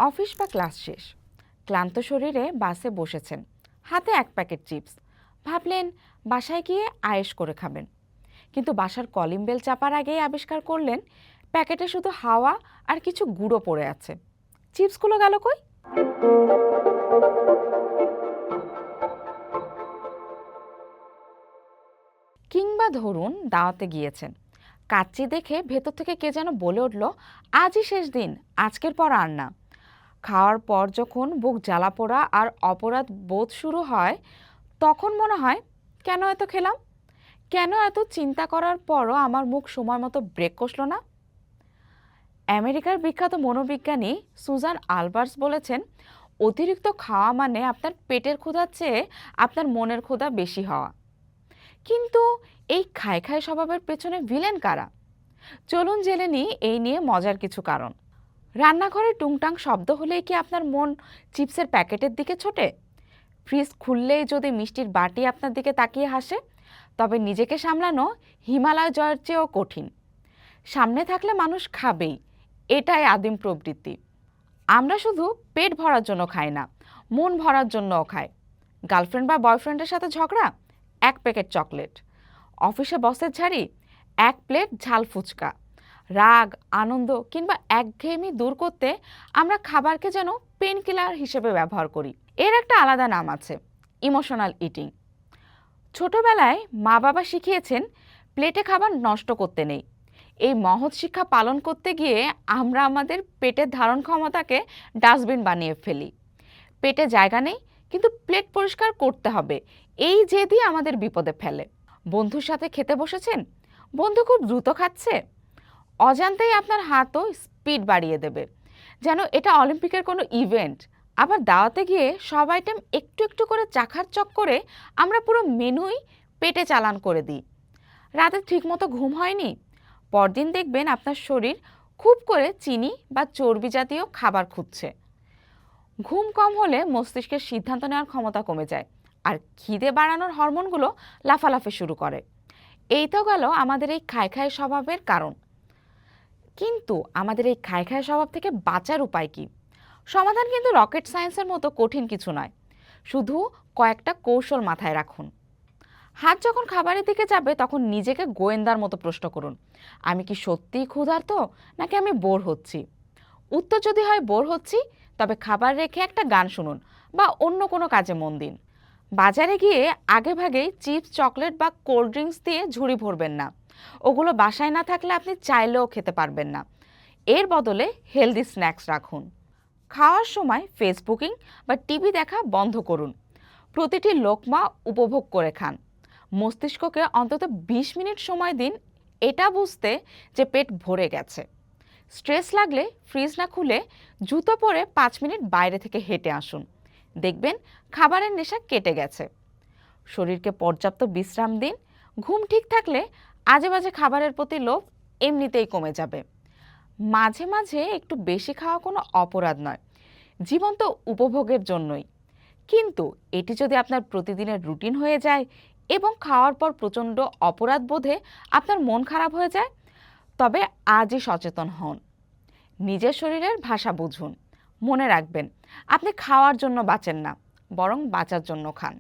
Office বা class শেষ, ক্লান্ত শরীরে বাসে বসেছেন, হাতে এক প্যাকেট চিপস। ভাবলেন বাসায় গিয়ে আয়েশ করে খাবেন, কিন্তু বাসার কলিং বেল চাপার আগেই আবিষ্কার করলেন প্যাকেটে শুধু হাওয়া আর কিছু গুঁড়ো পড়ে আছে। চিপসগুলো গেল কই? কিংবা ধরুন দাওয়াতে গিয়েছেন, কাচ্চি দেখে ভেতর থেকে কে যেন বলে উঠল, আজই শেষ দিন, আজকের পর আর না। খাওয়ার পর যখন বুক জ্বালা পোড়া আর অপরাধ বোধ শুরু হয়, তখন মনে হয় কেন এত খেলাম, কেন এত চিন্তা করার পরও আমার মুখ সময় মতো ব্রেক কষল না। আমেরিকার বিখ্যাত মনোবিজ্ঞানী সুজান আলবার্টস বলেছেন, অতিরিক্ত খাওয়া মানে আপনার পেটের ক্ষুধার চেয়ে আপনার মনের ক্ষুধা বেশি হওয়া। কিন্তু এই খায় খায় স্বভাবের পেছনে ভিলেন কারা? চলুন জেনে নিই এই নিয়ে মজার কিছু কারণ। রান্নাঘরে টুংটাং শব্দ হলেই কি আপনার মন চিপসের প্যাকেটের দিকে ছোটে? ফ্রিজ খুললেই যদি মিষ্টির বাটি আপনার দিকে তাকিয়ে হাসে, তবে নিজেকে সামলানো হিমালয় জয়ের চেয়েও কঠিন। সামনে থাকলে মানুষ খাবেই, এটাই আদিম প্রবৃত্তি। আমরা শুধু পেট ভরার জন্য খাই না, মন ভরার জন্যও খাই। গার্লফ্রেন্ড বা বয়ফ্রেন্ডের সাথে ঝগড়া, এক প্যাকেট চকলেট। অফিসে বসের ঝাড়ি, এক প্লেট ঝাল ফুচকা। রাগ, আনন্দ কিংবা একঘেয়েমি দূর করতে আমরা খাবারকে যেন পেন কিলার হিসেবে ব্যবহার করি। এর একটা আলাদা নাম আছে, ইমোশনাল ইটিং। ছোটবেলায় মা বাবা শিখিয়েছেন প্লেটে খাবার নষ্ট করতে নেই। এই মহৎ শিক্ষা পালন করতে গিয়ে আমরা আমাদের পেটের ধারণ ক্ষমতাকে ডাস্টবিন বানিয়ে ফেলি। পেটে জায়গা নেই, কিন্তু প্লেট পরিষ্কার করতে হবে, এই জেদই আমাদের বিপদে ফেলে। বন্ধুর সাথে খেতে বসেছেন, বন্ধু খুব দ্রুত খাচ্ছে, অজান্তেই আপনার হাতও স্পিড বাড়িয়ে দেবে, যেন এটা অলিম্পিকের কোনো ইভেন্ট। আবার দাওয়াতে গিয়ে সব আইটেম একটু একটু করে চাখার চক্করে আমরা পুরো মেনুই পেটে চালান করে দিই। রাতে ঠিকমতো ঘুম হয়নি, পরদিন দেখবেন আপনার শরীর খুব করে চিনি বা চর্বি জাতীয় খাবার খুঁজছে। ঘুম কম হলে মস্তিষ্কের সিদ্ধান্ত নেওয়ার ক্ষমতা কমে যায়, আর খিদে বাড়ানোর হরমোনগুলো লাফালাফি শুরু করে। এই তো গেল আমাদের এই খায় খায় স্বভাবের কারণ। কিন্তু আমাদের এই খায় খায় স্বভাব থেকে বাঁচার উপায় কি? সমাধান কিন্তু রকেট সায়েন্সের মতো কঠিন কিছু নয়, শুধু কয়েকটা কৌশল মাথায় রাখুন। হাত যখন খাবারের দিকে যাবে, তখন নিজেকে গোয়েন্দার মতো প্রশ্ন করুন, আমি কি সত্যিই ক্ষুধার্ত, নাকি আমি বোর হচ্ছি? উত্তর যদি হয় বোর হচ্ছি, তবে খাবার রেখে একটা গান শুনুন বা অন্য কোনো কাজে মন দিন। বাজারে গিয়ে আগে ভাগেই চিপস, চকলেট বা কোল্ড ড্রিঙ্কস দিয়ে ঝুড়ি ভরবেন না। ওগুলো বাসায় না থাকলে আপনি চাইলেও খেতে পারবেন না। এর বদলে হেলদি স্ন্যাক্স রাখুন। খাওয়ার সময় ফেসবুকিং বা টিভি দেখা বন্ধ করুন। প্রতিটি লোকমা উপভোগ করে খান। মস্তিষ্ককে অন্তত 20 মিনিট সময় দিন এটা বুঝতে যে পেট ভরে গেছে। স্ট্রেস লাগলে ফ্রিজ না খুলে জুতো পরে 5 মিনিট বাইরে থেকে হেঁটে আসুন, দেখবেন খাবারের নেশা কেটে গেছে। শরীরকে পর্যাপ্ত বিশ্রাম দিন। ঘুম ঠিক থাকলে আজে বাজে খাবারের প্রতি লোভ এমনিতেই কমে যাবে। মাঝে মাঝে একটু বেশি খাওয়া কোনো অপরাধ নয়, জীবন তো উপভোগের জন্যই। কিন্তু এটি যদি আপনার প্রতিদিনের রুটিন হয়ে যায় এবং খাওয়ার পর প্রচণ্ড অপরাধ বোধে আপনার মন খারাপ হয়ে যায়, তবে আজই সচেতন হন। নিজের শরীরের ভাষা বুঝুন। মনে রাখবেন, আপনি খাওয়ার জন্য বাঁচেন না, বরং বাঁচার জন্য খান।